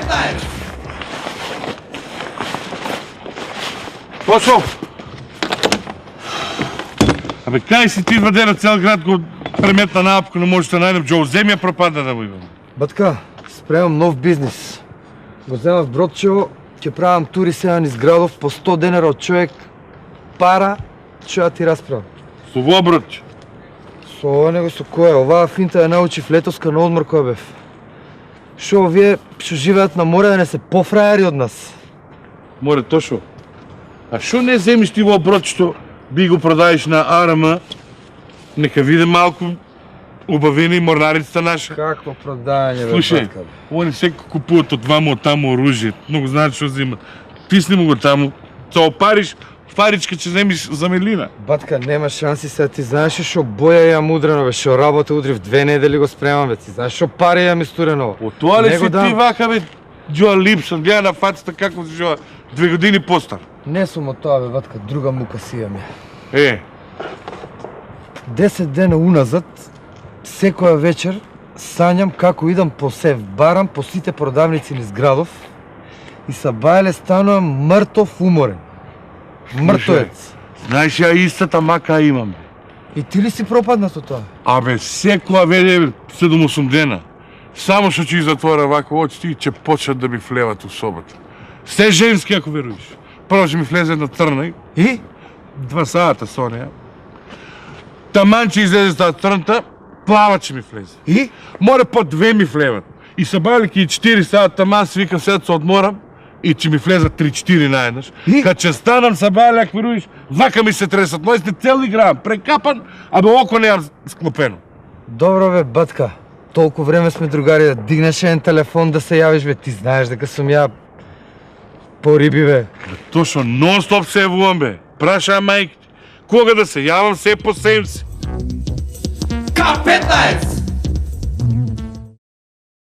K15! Пошо! Абе, кај си ти 2 дена цел град го преметна наапко, не можеш да најдем Джо, земја пропадна да војувам. Батка, спремам нов бизнис. Го земав Бродчево, ќе правам тури сега низ градов по 100 денара од човек. Пара, што ја ти расправам. Со во брат. Со ова него со која? Оваа финта ја научив летоска на одмор која бев. Шо овие што живеат на море да не се пофрајари од нас? Море, Тошо. А шо не земиш ти во брод што би го продаеш на АРМ? Нека виде малку убавени морнарицата наша. Какво продање, бе, Слушај, батка, бе? они секој купуват од ваму, од таму оружје. Многу знаат што земат. Тисни му го таму, се опариш, паричка ќе земиш за милина. Батка, нема шанси сега, ти знаеш шо боја ја мудрено, бе, шо работа утре в 2 недели го спремам, бе, ти знаеш шо пари ја ми стурено. О тоа ли Него си дам. ти вака, бе, Джоа Липсон, гледа на фацата како се жова 2 години постар. Не сум од тоа, бе, батка, друга мука си ја ми. 10 дена уназад, секоја вечер, сањам како идам по сев барам по сите продавници низ градов и са бајле станувам мртов уморен. Мртоец. Знаеш, ја истата мака имам. И ти ли си пропаднат од тоа? Абе, секоја веде 7-8 дена. Само што ќе затвора вака очите и ќе почнат да ми влеват у собата. Се женски, ако веруваш. Прво ќе ми влезе една трна И? 2 сата со неја. Таман ќе излезе таа трнта, плава ќе ми влезе. И? Море по 2 ми влеват. И са бајле ки 4 сата таман си викам сега се одморам и ќе ми влезат 3-4 наеднаш. И? Кад ќе станам са бајле, ако веруваш, вака ми се тресат нојсте, цел играам, прекапан, абе око неам склопено. Добро, бе, батка. Толку време сме другари да дигнеш еден телефон да се јавиш, бе. Ти знаеш дека сум ја по риби, бе. Тошо, нон-стоп се јавувам, бе. Праша мајки, кога да се јавам, се по себе си. K15!